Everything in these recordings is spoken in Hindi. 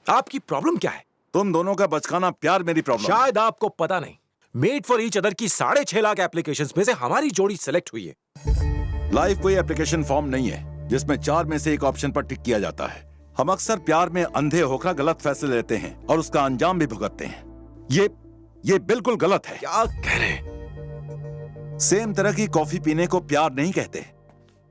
आपकी प्रॉब्लम क्या है? तुम दोनों का बचकाना प्यार मेरी प्रॉब्लम। शायद आपको पता नहीं, मेड फॉर ईच अदर की 6.5 लाख एप्लीकेशंस में से हमारी जोड़ी सेलेक्ट हुई है। लाइफ कोई एप्लीकेशन फॉर्म नहीं है जिसमें 4 में से एक ऑप्शन पर टिक किया जाता है। हम अक्सर प्यार में अंधे होकर गलत फैसले लेते हैं और उसका अंजाम भी भुगतते हैं। ये बिल्कुल गलत है। क्या कह रहे हैं? सेम तरह की कॉफी पीने को प्यार नहीं कहते,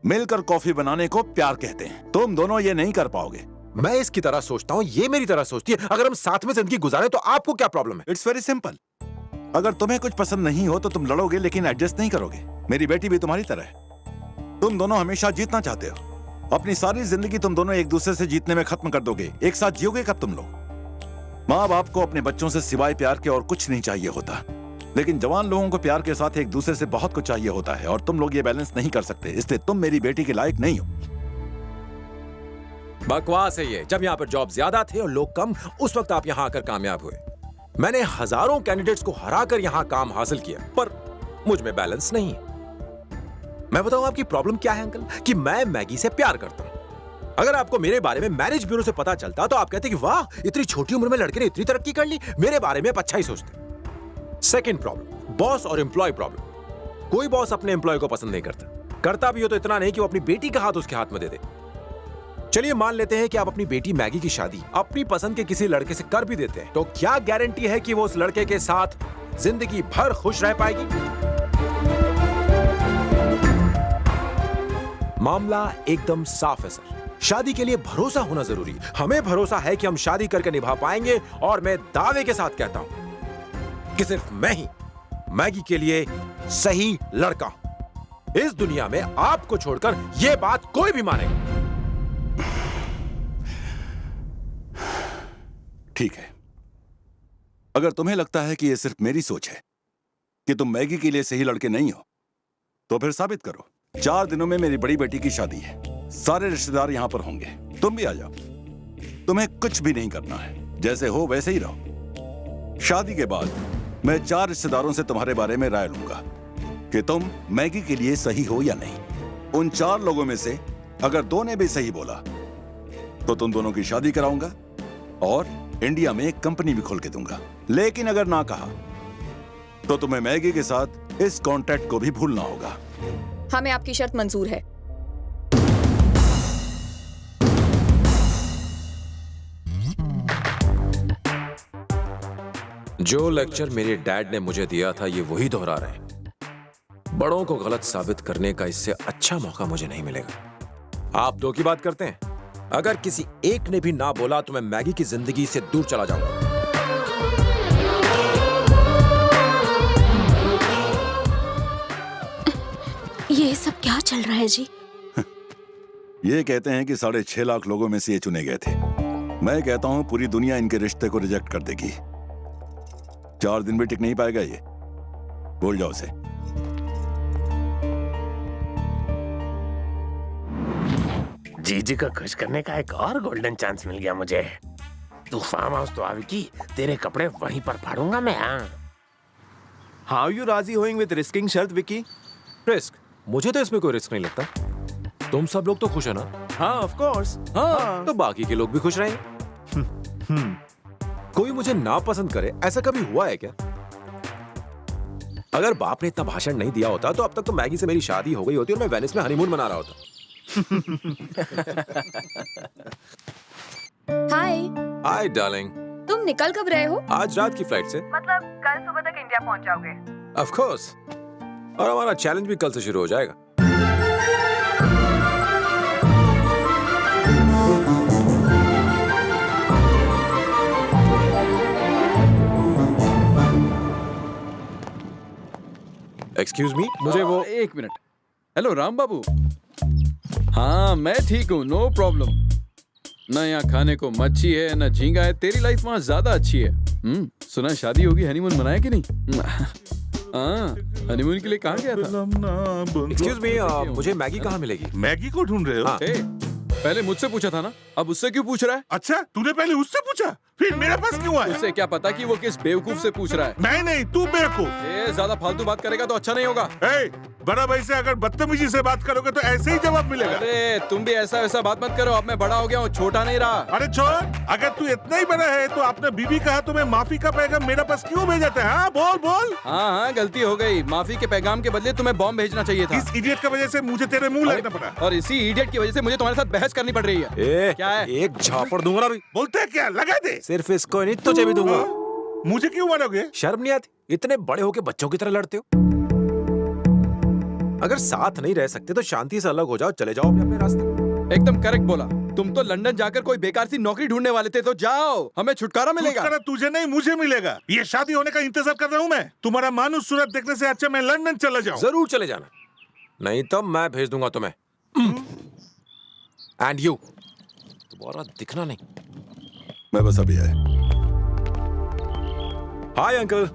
मिलकर कॉफी बनाने को प्यार कहते हैं। तुम दोनों ये नहीं कर पाओगे। मैं इसकी तरह सोचता हूँ, ये मेरी तरह सोचती है। अगर हम साथ में जिंदगी गुजारें तो आपको क्या प्रॉब्लम है? It's very simple. अगर तुम्हें कुछ पसंद नहीं हो तो तुम लड़ोगे लेकिन एडजस्ट नहीं करोगे। मेरी बेटी भी तुम्हारी तरह है। तुम दोनों हमेशा जीतना चाहते हो। अपनी सारी जिंदगी तुम दोनों एक दूसरे से जीतने में खत्म कर दोगे। एक साथ जियोगे कब तुम लोग? माँ बाप को अपने बच्चों से सिवाय प्यार के और कुछ नहीं चाहिए होता, लेकिन जवान लोगों को प्यार के साथ एक दूसरे से बहुत कुछ चाहिए होता है और तुम लोग ये बैलेंस नहीं कर सकते। इसलिए तुम मेरी बेटी के लायक नहीं हो। बकवास है ये। जब यहाँ पर जॉब ज्यादा थे और लोग कम, उस वक्त आप यहाँ आकर कामयाब हुए। मैंने हजारों कैंडिडेट्स को हराकर यहाँ काम हासिल किया, पर मुझ में बैलेंस नहीं है। मैं बताऊं आपकी प्रॉब्लम क्या है अंकल, कि मैं मैगी से प्यार करता हूं। अगर आपको मेरे बारे में मैरिज ब्यूरो से पता चलता तो आप कहते कि वाह, इतनी छोटी उम्र में लड़के ने इतनी तरक्की कर ली। मेरे बारे में आप अच्छा ही सोचते। सेकंड प्रॉब्लम, बॉस और एम्प्लॉय प्रॉब्लम। कोई बॉस अपने एम्प्लॉय को पसंद नहीं करता भी हो तो इतना नहीं कि वो अपनी बेटी का हाथ उसके हाथ में दे दे। चलिए मान लेते हैं कि आप अपनी बेटी मैगी की शादी अपनी पसंद के किसी लड़के से कर भी देते हैं, तो क्या गारंटी है कि वो उस लड़के के साथ जिंदगी भर खुश रह पाएगी? मामला एकदम साफ है सर। शादी के लिए भरोसा होना जरूरी है। हमें भरोसा है कि हम शादी करके निभा पाएंगे, और मैं दावे के साथ कहता हूं कि सिर्फ मैं ही मैगी के लिए सही लड़का हूं। इस दुनिया में आपको छोड़कर यह बात कोई भी मानेगा। ठीक है, अगर तुम्हें लगता है कि यह सिर्फ मेरी सोच है कि तुम मैगी के लिए सही लड़के नहीं हो, तो फिर साबित करो। 4 दिनों में मेरी बड़ी बेटी की शादी है। सारे रिश्तेदार यहां पर होंगे, तुम भी आ जाओ। तुम्हें कुछ भी नहीं करना है, जैसे हो वैसे ही रहो। शादी के बाद मैं 4 रिश्तेदारों से तुम्हारे बारे में राय लूंगा कि तुम मैगी के लिए सही हो या नहीं। उन 4 लोगों में से अगर 2 ने भी सही बोला तो तुम दोनों की शादी कराऊंगा और इंडिया में एक कंपनी भी खोल के दूंगा। लेकिन अगर ना कहा तो तुम्हें मैगी के साथ इस कॉन्ट्रैक्ट को भी भूलना होगा। हमें आपकी शर्त मंजूर है। जो लेक्चर मेरे डैड ने मुझे दिया था, ये वही दोहरा रहे हैं। बड़ों को गलत साबित करने का इससे अच्छा मौका मुझे नहीं मिलेगा। आप 2 की बात करते हैं। अगर किसी एक ने भी ना बोला तो मैं मैगी की जिंदगी से दूर चला जाऊंगा। ये सब क्या चल रहा है जी? ये कहते हैं कि 6.5 लाख लोगों में से ये चुने गए थे। मैं कहता हूं पूरी दुनिया इनके रिश्ते को रिजेक्ट कर देगी। 4 दिन भी टिक नहीं पाएगा ये। बोल जाओ उसे। जीजी को खुश करने का एक और गोल्डन चांस मिल गया मुझे। तू फार्म हाउस तो आवी की, तेरे कपड़े वहीं पर फाड़ूंगा मैं। हाउ यू राजी होइंग विद रिस्किंग शर्त विकी? रिस्क? मुझे तो इसमें कोई रिस्क नहीं लगता। तुम सब लोग तो खुश है ना? हाँ ऑफ कोर्स। हाँ, तो बाकी के लोग भी खुश रहेंगे। कोई मुझे ना पसंद करे, ऐसा कभी हुआ है क्या? अगर बाप ने इतना भाषण नहीं दिया होता तो अब तक तो मैगी से मेरी शादी हो गई होती और मैं वेनिस में हनीमून मना रहा होता। हाय। Hi darling. तुम निकल कब रहे हो? आज रात की फ्लाइट से। मतलब कल सुबह तक इंडिया पहुंच जाओगे? Of course. और हमारा चैलेंज भी कल से शुरू हो जाएगा। एक्सक्यूज मी, मुझे वो 1 मिनट। हेलो राम बाबू। हाँ मैं ठीक हूँ, नो प्रॉब्लम। न यहाँ खाने को मच्छी है न झींगा है। तेरी लाइफ वहाँ ज्यादा अच्छी है। सुना शादी होगी, हनीमून मनाया कि नहीं? हाँ, हनीमून के लिए कहाँ गया था? एक्सक्यूज मी, मुझे मैगी कहाँ मिलेगी? मैगी को ढूंढ रहे हो? हाँ। पहले मुझसे पूछा था ना, अब उससे क्यों पूछ रहा है? अच्छा, तूने पहले उससे पूछा, फिर मेरे पास क्यों आया? उससे क्या पता कि वो किस बेवकूफ से पूछ रहा है? मैं नहीं, तू बेवकूफ। ए, ज्यादा फालतू बात करेगा तो अच्छा नहीं होगा। ए, बड़ा भाई से अगर बदतमीजी से बात करोगे तो ऐसे ही जवाब मिलेगा। अरे तुम भी ऐसा वैसा बात मत करो, अब मैं बड़ा हो गया हूँ, छोटा नहीं रहा। अरे छोड़, अगर तू इतना ही बड़ा है तो आपने बीबी कहा तुम्हें माफी का पैगाम मेरे पास क्यों भेजा था? हाँ बोल बोल। हाँ, गलती हो गई। माफी के पैगाम के बदले तुम्हें बॉम्ब भेजना चाहिए था। इस इडियट की वजह से मुझे तेरे मुंह लगना पड़ा। और इसी इडियट की वजह से मुझे तुम्हारे साथ बहस करनी पड़ रही है। ए, क्या है? एक झापड़ दूंगा ना भी। बोलते हैं क्या? लगा दे। सिर्फ इसको नहीं, तुझे भी दूंगा। मुझे क्यों मारोगे? शर्म नहीं आती? इतने बड़े होके बच्चों की तरह लड़ते हो। अगर साथ नहीं रह सकते तो शांति से अलग हो जाओ, चले जाओ अपने अपने रास्ते। एकदम करेक्ट बोला। तुम तो लंदन जाकर कोई बेकार सी नौकरी ढूंढने वाले थे, तो जाओ, हमें छुटकारा मिलेगा। छुटकारा तुझे नहीं, मुझे मिलेगा। ये शादी होने का इंतजार कर रहा हूँ मैं। तुम्हारा मानुस सूरत देखने से अच्छा मैं लंदन चला जाऊँ। जरूर चले जाना, नहीं तो मैं भेज दूंगा तुम्हें। एंड यू दोबारा दिखना नहीं। मैं बस अभी आया। Hi uncle.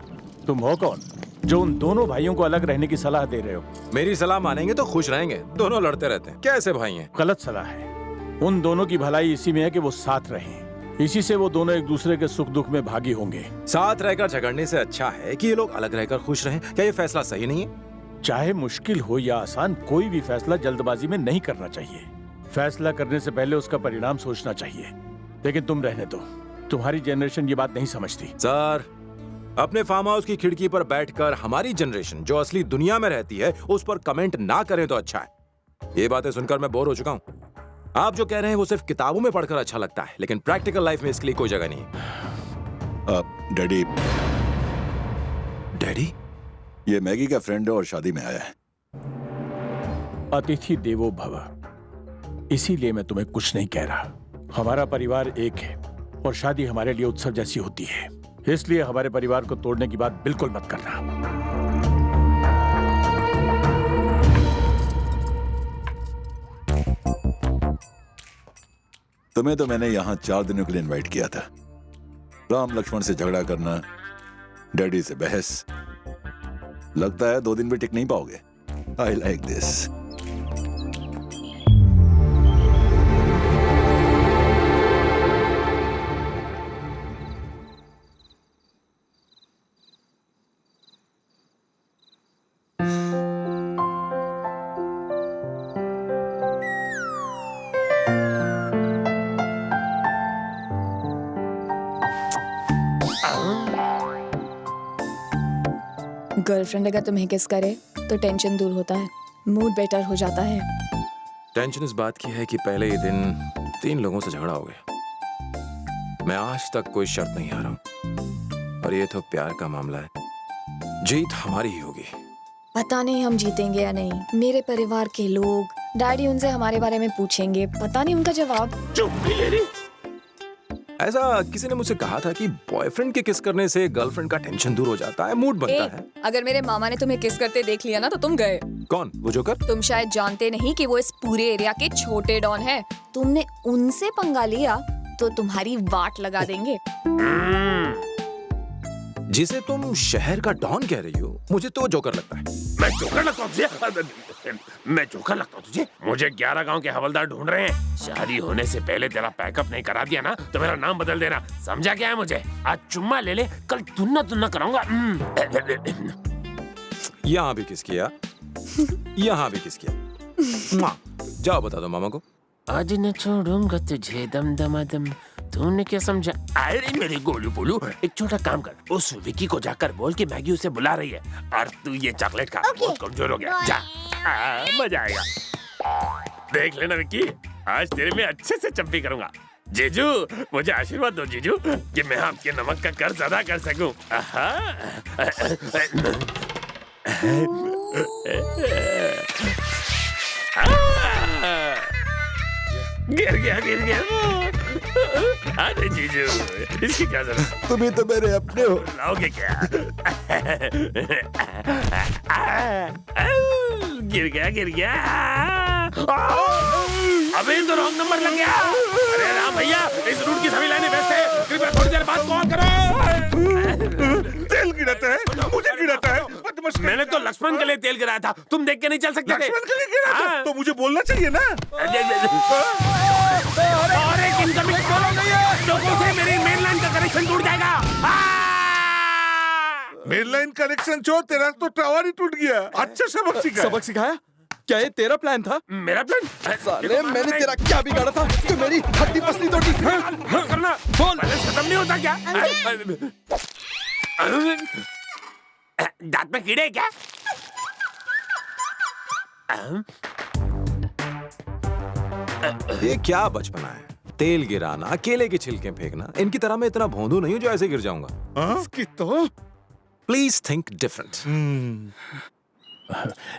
तुम हो कौन जो उन दोनों भाइयों को अलग रहने की सलाह दे रहे हो? मेरी सलाह मानेंगे तो खुश रहेंगे। दोनों लड़ते रहते हैं, कैसे भाई हैं? गलत सलाह है। उन दोनों की भलाई इसी में है कि वो साथ रहें। इसी से वो दोनों एक दूसरे के सुख दुख में भागी होंगे। साथ रहकर झगड़ने से अच्छा है कि ये लोग अलग रहकर खुश रहें। क्या ये फैसला सही नहीं है? चाहे मुश्किल हो या आसान, कोई भी फैसला जल्दबाजी में नहीं करना चाहिए। फैसला करने से पहले उसका परिणाम सोचना चाहिए। लेकिन तुम रहने दो, तुम्हारी जनरेशन ये बात नहीं समझती। सर, अपने फार्म हाउस की खिड़की पर बैठकर हमारी जनरेशन जो असली दुनिया में रहती है उस पर कमेंट ना करें तो अच्छा है। ये बातें सुनकर मैं बोर हो चुका हूँ। आप जो कह रहे हैं वो सिर्फ किताबों में पढ़कर अच्छा लगता है, लेकिन प्रैक्टिकल लाइफ में इसके लिए कोई जगह नहीं है। Daddy, daddy? ये मैगी का फ्रेंड है और शादी में आया है। अतिथि देवो भव, इसीलिए मैं तुम्हें कुछ नहीं कह रहा। हमारा परिवार एक है और शादी हमारे लिए उत्सव जैसी होती है, इसलिए हमारे परिवार को तोड़ने की बात बिल्कुल मत करना। तुम्हें तो मैंने यहाँ 4 दिनों के लिए इनवाइट किया था। राम लक्ष्मण से झगड़ा करना, डैडी से बहस, लगता है 2 दिन भी टिक नहीं पाओगे। I like this. गर्लफ्रेंड अगर तुम्हें किस करे तो टेंशन दूर होता है, मूड बेटर हो जाता है। टेंशन इस बात की है कि पहले ही दिन 3 लोगों से झगड़ा हो गया। मैं आज तक कोई शर्त नहीं हारा हूं, और ये तो प्यार का मामला है। जीत हमारी ही होगी। पता नहीं हम जीतेंगे या नहीं। मेरे परिवार के लोग, डैडी उनसे हमारे बारे में पूछेंगे, पता नहीं उनका जवाब। चुप भी ले रही। ऐसा किसी ने मुझसे कहा था कि बॉयफ्रेंड के किस करने से गर्लफ्रेंड का टेंशन दूर हो जाता है, मूड बनता है। अगर मेरे मामा ने तुम्हें किस करते देख लिया ना तो तुम गए। कौन? वो जोकर? तुम शायद जानते नहीं कि वो इस पूरे एरिया के छोटे डॉन हैं। तुमने उनसे पंगा लिया तो तुम्हारी वाट लगा देंगे। जिसे तुम शहर का डॉन कह रही हो, मुझे तो जोकर लगता है। मैं जोकर लगता हूँ तुझे? मैं जोकर लगता हूँ तुझे? मुझे 11 गांव के हवलदार ढूंढ रहे हैं। शादी होने से पहले तेरा पैकअप नहीं करा दिया ना तो मेरा नाम बदल देना, समझा क्या है? मुझे आज चुम्मा ले ले, कल तुन्ना तुन्ना कराऊंगा। यहाँ भी किस किया, यहाँ भी किस किया। जाओ बता दो मामा को। आज न छोड़ूंगा तुझे दम दमा दम, तूने क्या समझा? अरे मेरे गोलू बोलू, एक छोटा काम कर, उस विकी को जाकर बोल कि मैगी उसे बुला रही है और तू ये चॉकलेट खा। बहुत कमजोर हो गया, जा। मजा आएगा। देख लेना विकी, आज तेरे में अच्छे से चंपी करूंगा। जीजू, मुझे आशीर्वाद दो जीजू कि मैं आपके नमक का कर्ज अदा कर सकूं। गिर गया। अरे जीजू, इसकी क्या जरूरत? तुम ही तो मेरे अपने हो। लाओगे क्या? गिर गया। अबे तो रॉन्ग नंबर लग गया। अरे राम भैया, इस रूट की सभी लाइनें व्यस्त है, कृपया थोड़ी देर बाद कॉल करो। तेल गिराता है, मुझे गिराता है। मैंने तो लक्ष्मण के लिए तेल गिराया था, तुम देख के नहीं चल सकते थे। लक्ष्मण के लिए गिराया था तो मुझे बोलना चाहिए ना। और एक इनकमिंग लोगों से मेरी मेन लाइन का कनेक्शन टूट जाएगा। मेन लाइन कनेक्शन छोड़, तेरा तो टावर ही टूट गया। अच्छा सबक सीखा। सबक सिखाया? क्या ये तेरा प्लान था? मेरा प्लान? साले मैंने तेरा क्या बिगाड़ा था कि मेरी हड्डी पसली तोड़ी? मत करना, बोल। खत्म नहीं होता क्या? दांत में कीड़े क्या? ये क्या बचपना है? तेल गिराना, केले के छिलके फेंकना। इनकी तरह मैं इतना भोंदू नहीं हूं जो ऐसे गिर जाऊंगा। इसकी तो प्लीज थिंक डिफरेंट।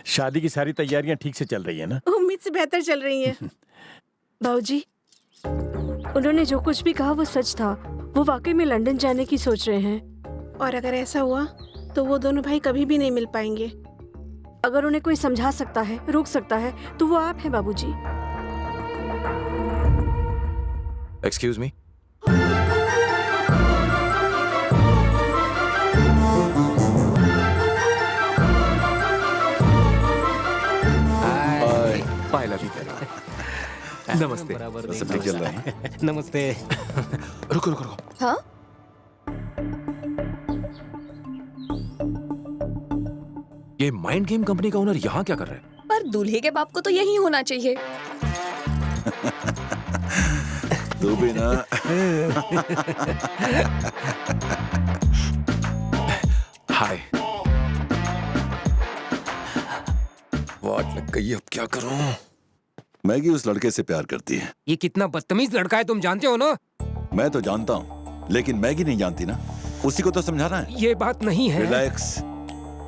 शादी की सारी तैयारियां ठीक से चल रही है ना? उम्मीद से बेहतर चल रही है। बाबूजी, उन्होंने जो कुछ भी कहा वो सच था। वो वाकई में लंदन जाने की सोच रहे हैं। और अगर ऐसा हुआ तो वो दोनों भाई कभी भी नहीं मिल पाएंगे। अगर उन्हें कोई समझा सकता है, रोक सकता है, तो वो आप हैं बाबूजी। Excuse me. नमस्ते। सब ठीक चल रहा है? नमस्ते। रुको रुको रुको। हाँ? ये माइंड गेम कंपनी का ओनर यहाँ क्या कर रहा है? पर दूल्हे के बाप को तो यही होना चाहिए। तू भी ना। हाय। वाट लग गई, अब क्या करूं? मैगी उस लड़के से प्यार करती है। ये कितना बदतमीज लड़का है, तुम जानते हो ना? मैं तो जानता हूँ, लेकिन मैगी नहीं जानती ना। उसी को तो समझाना है। ये बात नहीं है। रिलैक्स।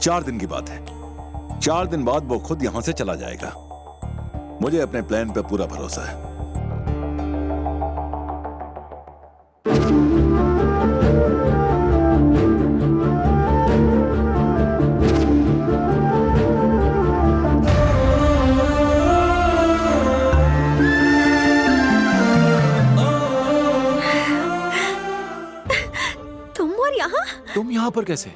4 दिन की बात है। 4 दिन बाद वो खुद यहाँ से चला जाएगा। मुझे अपने प्लान पे पूरा भरोसा है। तुम यहाँ पर कैसे?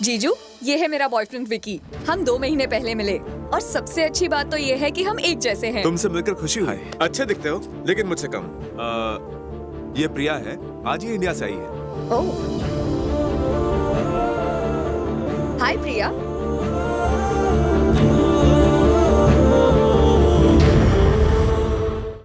जीजू, ये है मेरा बॉयफ्रेंड विकी। हम 2 महीने पहले मिले और सबसे अच्छी बात तो ये है कि हम एक जैसे हैं। तुमसे मिलकर खुशी हुई। अच्छे दिखते हो, लेकिन मुझसे कम। ये प्रिया है, आज ही इंडिया से आई है। ओह। हाय प्रिया।